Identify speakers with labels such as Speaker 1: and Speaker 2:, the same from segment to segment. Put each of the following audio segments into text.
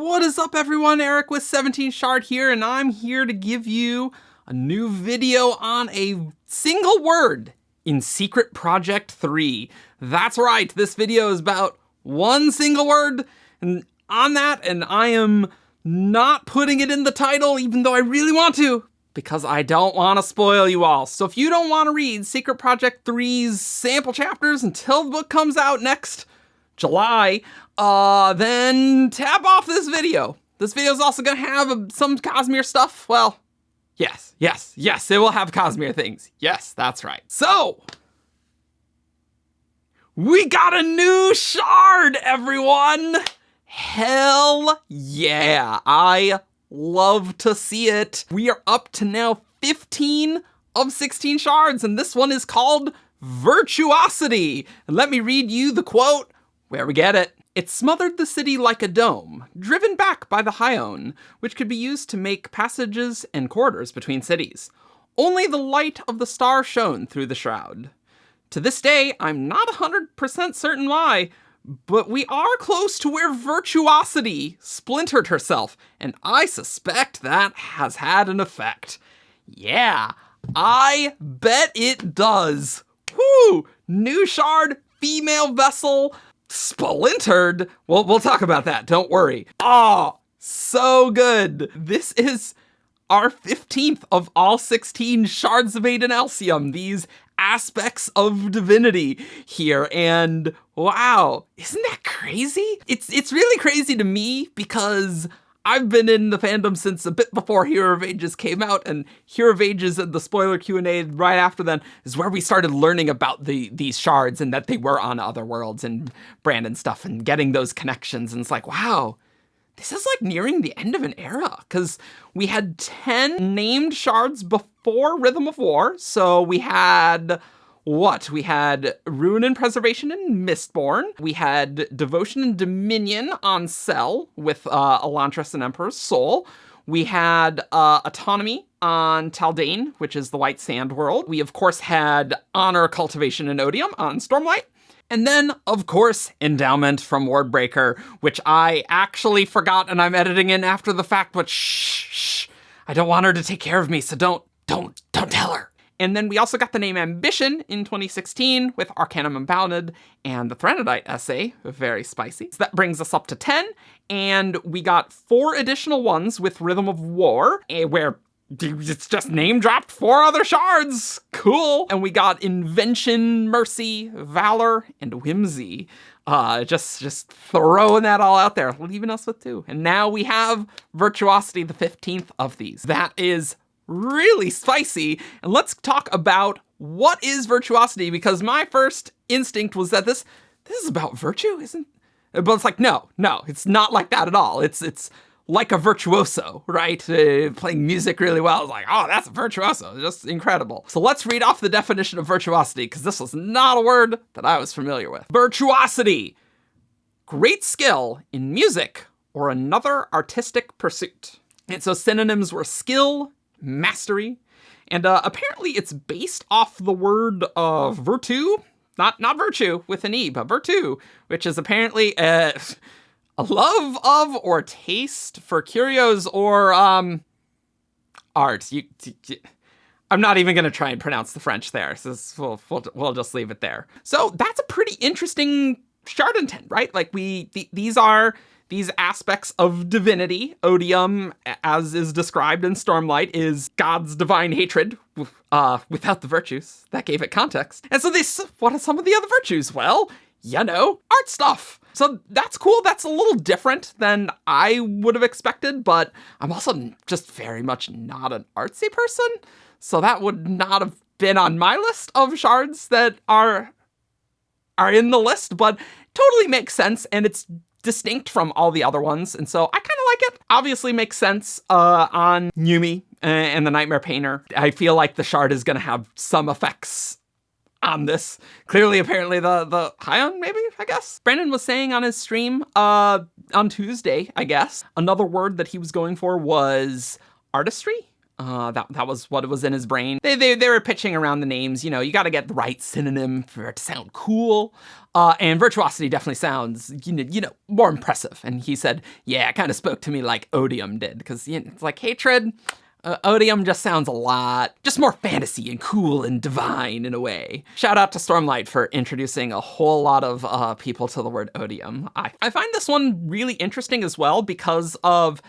Speaker 1: What is up everyone, Eric with 17 Shard here, and I'm here to give you a new video on a single word in Secret Project 3. That's right, this video is about one single word and on that, and I am not putting it in the title even though I really want to, because I don't want to spoil you all. So if you don't want to read Secret Project 3's sample chapters until the book comes out next July, then tap off this video. This video is also gonna have some Cosmere stuff. Well, yes, it will have Cosmere things. Yes, that's right. So, we got a new shard, everyone! Hell yeah, I love to see it. We are up to now 15 of 16 shards, and this one is called Virtuosity. And let me read you the quote where we get it. It smothered the city like a dome, driven back by the Hyone, which could be used to make passages and corridors between cities. Only the light of the star shone through the shroud. To this day, I'm not 100% certain why, but we are close to where Virtuosity splintered herself, and I suspect that has had an effect. Yeah, I bet it does. Woo! New shard, female vessel, splintered. We'll talk about that, don't worry. Oh, so good. This is our 15th of all 16 shards of Aiden Alcium, these aspects of divinity here, and wow, isn't that crazy? It's really crazy to me because I've been in the fandom since a bit before Hero of Ages came out, and Hero of Ages and the spoiler Q&A right after then is where we started learning about these shards and that they were on other worlds and Brandon stuff and getting those connections. And it's like, wow, this is like nearing the end of an era, because we had 10 named shards before Rhythm of War. So we had what? We had Ruin and Preservation in Mistborn. We had Devotion and Dominion on Cell with Elantris and Emperor's Soul. We had Autonomy on Taldane, which is the White Sand world. We, of course, had Honor, Cultivation, and Odium on Stormlight. And then, of course, Endowment from Wardbreaker, which I actually forgot and I'm editing in after the fact, but shh. I don't want her to take care of me, so don't tell her. And then we also got the name Ambition in 2016 with Arcanum Unbounded and the Threnodite essay, very spicy. So that brings us up to 10, and we got 4 additional ones with Rhythm of War, where it's just name dropped 4 other shards. Cool. And we got Invention, Mercy, Valor, and Whimsy. Just throwing that all out there, leaving us with 2. And now we have Virtuosity, the 15th of these. That is really spicy. And let's talk about what is Virtuosity, because my first instinct was that this is about virtue, isn't it? But it's like, no, it's not like that at all. It's like a virtuoso, right? Playing music really well. It's like, oh, that's a virtuoso. Just incredible. So let's read off the definition of virtuosity, because this was not a word that I was familiar with. Virtuosity, great skill in music or another artistic pursuit. And so synonyms were skill, mastery, and apparently it's based off the word virtu, not virtue with an E, but virtu, which is apparently a love of or taste for curios or art. I'm not even going to try and pronounce the French there, so we'll just leave it there. So that's a pretty interesting shard intent, right? Like these are these aspects of divinity. Odium, as is described in Stormlight, is God's divine hatred without the virtues. That gave it context. And so what are some of the other virtues? Well, art stuff. So that's cool. That's a little different than I would have expected, but I'm also just very much not an artsy person. So that would not have been on my list of shards that are in the list, but totally makes sense. And it's distinct from all the other ones. And so I kind of like it. Obviously makes sense on Yumi and the Nightmare Painter. I feel like the shard is going to have some effects on this. Clearly, apparently the Hyone, maybe, I guess. Brandon was saying on his stream on Tuesday, I guess, another word that he was going for was artistry. That was what was in his brain. They were pitching around the names. You know, you got to get the right synonym for it to sound cool. And virtuosity definitely sounds, more impressive. And he said, yeah, it kind of spoke to me like odium did. Because it's like hatred. Odium just sounds a lot, just more fantasy and cool and divine in a way. Shout out to Stormlight for introducing a whole lot of people to the word odium. I find this one really interesting as well because of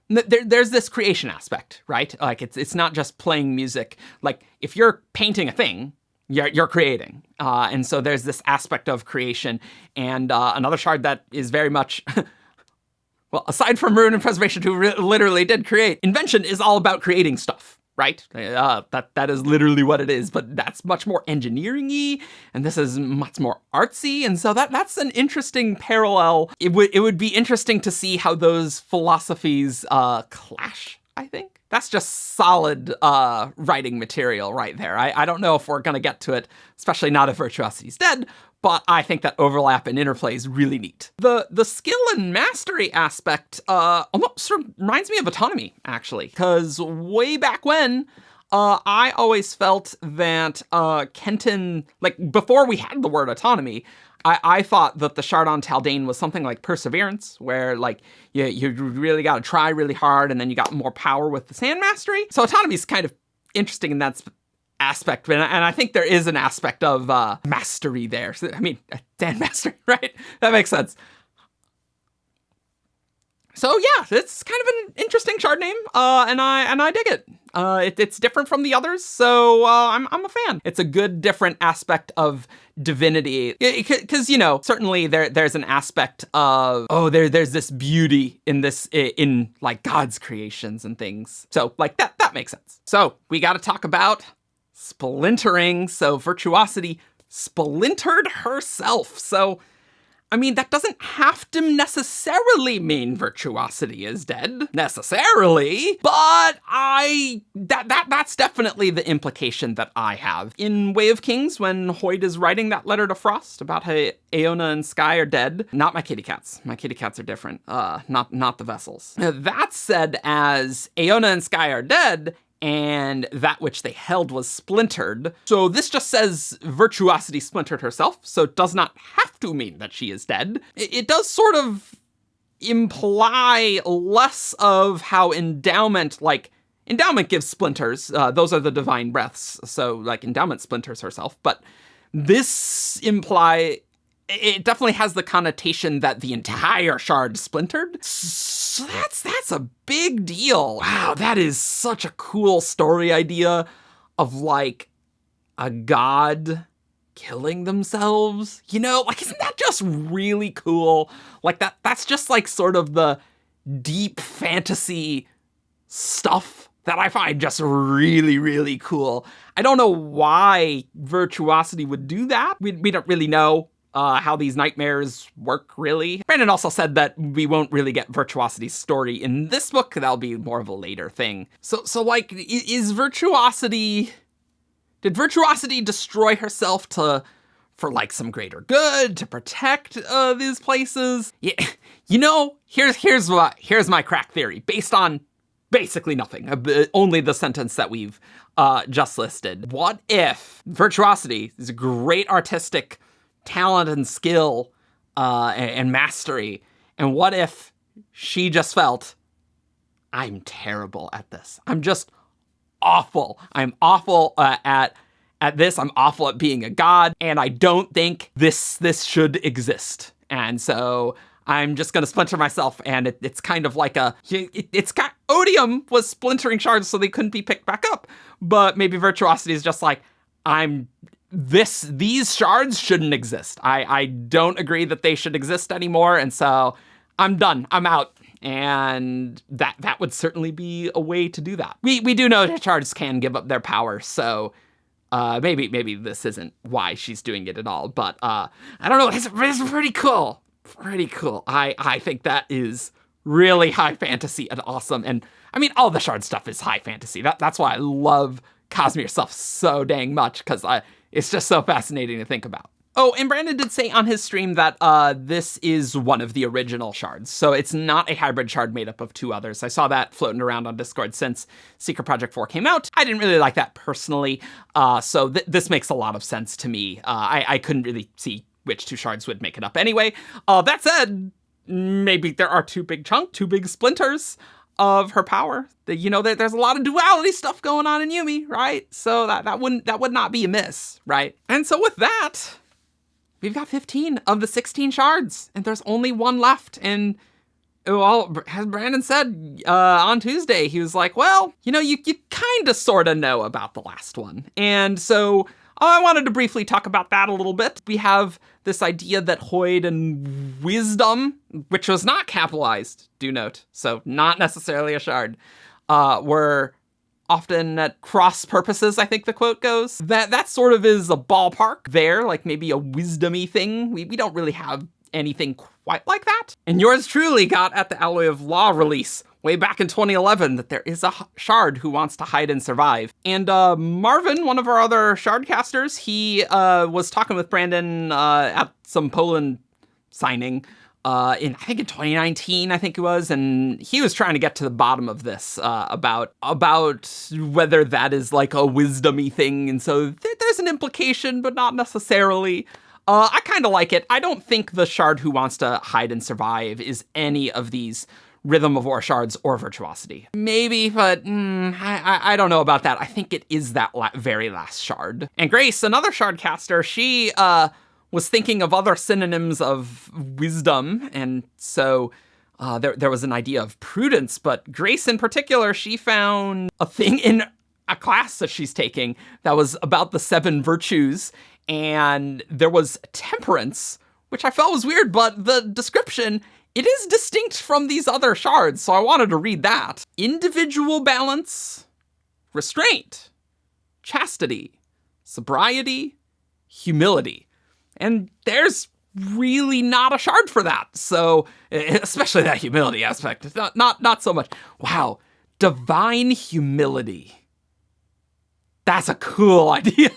Speaker 1: there's this creation aspect, right? Like it's not just playing music. Like if you're painting a thing, you're creating. And so there's this aspect of creation. And another shard that is very much well, aside from Ruin and Preservation, who literally did create, Invention is all about creating stuff, right? That is literally what it is, but that's much more engineering-y, and this is much more artsy, and so that's an interesting parallel. It would be interesting to see how those philosophies clash, I think. That's just solid writing material right there. I don't know if we're going to get to it, especially not if Virtuosity's dead, but I think that overlap and interplay is really neat. The skill and mastery aspect almost sort of reminds me of autonomy, actually, because way back when, I always felt that Kenton, like before we had the word autonomy, I thought that the shard on Taldane was something like perseverance, where like you really got to try really hard, and then you got more power with the sand mastery. So autonomy is kind of interesting in that aspect, and I think there is an aspect of mastery there. So, I mean, sand mastery, right? That makes sense. So yeah, it's kind of an interesting shard name, and I dig it. It's different from the others, so I'm a fan. It's a good different aspect of divinity, because certainly there's an aspect of there's this beauty in this in like God's creations and things. So like that makes sense. So we got to talk about splintering. So Virtuosity splintered herself. So I mean, that doesn't have to necessarily mean Virtuosity is dead, necessarily, but that's definitely the implication that I have. In Way of Kings, when Hoyd is writing that letter to Frost about how Aona and Sky are dead, not my kitty cats. My kitty cats are different, not the vessels. That said, as Aona and Sky are dead, and that which they held was splintered. So this just says Virtuosity splintered herself, so it does not have to mean that she is dead. It does sort of imply less of how Endowment gives splinters. Those are the divine breaths, so like Endowment splinters herself, but this it definitely has the connotation that the entire shard splintered. So that's a big deal. Wow, that is such a cool story idea of like a god killing themselves. Like isn't that just really cool? Like that's just like sort of the deep fantasy stuff that I find just really, really cool. I don't know why Virtuosity would do that. We don't really know how these nightmares work, really. Brandon also said that we won't really get Virtuosity's story in this book. That'll be more of a later thing. So like, did Virtuosity destroy herself for like some greater good, to protect these places? Yeah, here's my crack theory, based on basically nothing, only the sentence that we've just listed. What if Virtuosity is a great artistic talent and skill and mastery, and what if she just felt, I'm terrible at this. I'm just awful. I'm awful at this. I'm awful at being a god, and I don't think this should exist. And so I'm just gonna splinter myself, and it's kind of like Odium was splintering shards so they couldn't be picked back up, but maybe Virtuosity is just like, these shards shouldn't exist. I don't agree that they should exist anymore, and so I'm done. I'm out. And that would certainly be a way to do that. We do know that shards can give up their power, so maybe this isn't why she's doing it at all. But I don't know. It's pretty cool. Pretty cool. I think that is really high fantasy and awesome. And I mean, all the shard stuff is high fantasy. That's why I love Cosmere stuff so dang much, because it's just so fascinating to think about. Oh, and Brandon did say on his stream that this is one of the original shards. So it's not a hybrid shard made up of 2 others. I saw that floating around on Discord since Secret Project 4 came out. I didn't really like that personally. So this makes a lot of sense to me. I couldn't really see which 2 shards would make it up anyway. That said, maybe there are 2 big splinters of her power. There's a lot of duality stuff going on in Yumi, right? So that would not be amiss, right? And so with that, we've got 15 of the 16 shards, and there's only 1 left. And, well, as Brandon said on Tuesday, he was like, well, you kind of sort of know about the last one. And so I wanted to briefly talk about that a little bit. We have this idea that Hoid and Wisdom, which was not capitalized, do note, so not necessarily a shard, were often at cross purposes, I think the quote goes. That sort of is a ballpark there, like maybe a wisdom-y thing. We don't really have anything quite like that. And yours truly got at the Alloy of Law release way back in 2011 that there is a shard who wants to hide and survive. And Marvin, one of our other shardcasters, he was talking with Brandon at some Poland signing in 2019, I think it was, and he was trying to get to the bottom of this about whether that is like a wisdom-y thing, and so there's an implication, but not necessarily. I kind of like it. I don't think the shard who wants to hide and survive is any of these Rhythm of War shards or Virtuosity. Maybe, but I don't know about that. I think it is that very last shard. And Grace, another shardcaster, she was thinking of other synonyms of wisdom, and so there was an idea of prudence, but Grace in particular, she found a thing in a class that she's taking that was about the 7 virtues, and there was temperance, which I felt was weird, but the description, it is distinct from these other shards, so I wanted to read that. Individual balance, restraint, chastity, sobriety, humility. And there's really not a shard for that. So, especially that humility aspect. Not so much. Wow, divine humility. That's a cool idea.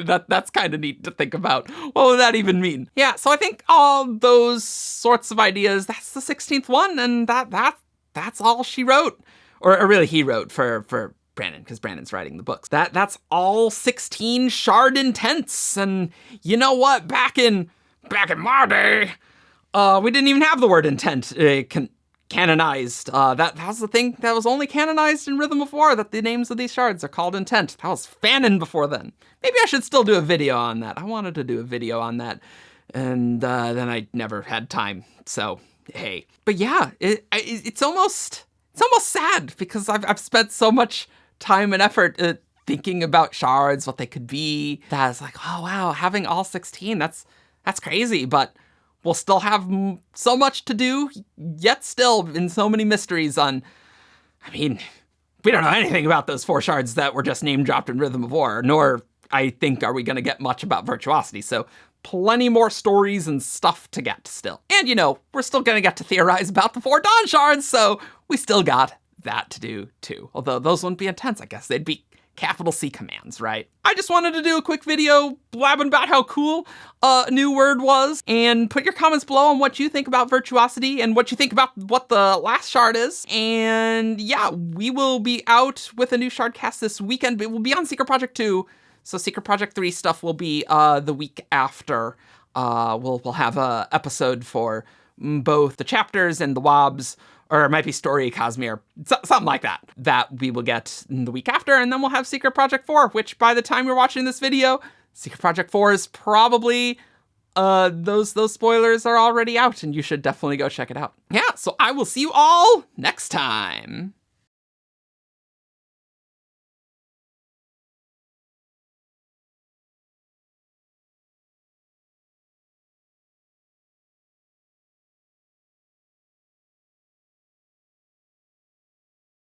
Speaker 1: That's kind of neat to think about. What would that even mean? Yeah, so I think all those sorts of ideas, that's the 16th one, and that's all she wrote. Or really he wrote for Brandon, because Brandon's writing the books. That's all 16 shard intents. And you know what? Back in my day, we didn't even have the word intent canonized. That was the thing that was only canonized in Rhythm of War, that the names of these shards are called intent. That was fanon before then. Maybe I should still do a video on that. I wanted to do a video on that, and then I never had time. So hey, but yeah, it's almost sad, because I've spent so much time and effort thinking about shards, what they could be. That it's like, oh wow, having all 16, that's crazy, but we'll still have so much to do, yet still in so many mysteries on, we don't know anything about those 4 shards that were just name dropped in Rhythm of War, nor I think are we going to get much about Virtuosity, so plenty more stories and stuff to get still. And we're still going to get to theorize about the 4 Dawn shards, so we still got that to do too. Although those wouldn't be intense, I guess. They'd be capital C commands, right? I just wanted to do a quick video blabbing about how cool New Word was, and put your comments below on what you think about Virtuosity and what you think about what the last shard is. And yeah, we will be out with a new shardcast this weekend, but we'll be on Secret Project 2, so Secret Project 3 stuff will be the week after. We'll have a episode for both the chapters and the WOBs, or it might be Story Cosmere, something like that, that we will get the week after, and then we'll have Secret Project 4, which by the time you're watching this video, Secret Project 4 is probably, those spoilers are already out, and you should definitely go check it out. Yeah, so I will see you all next time.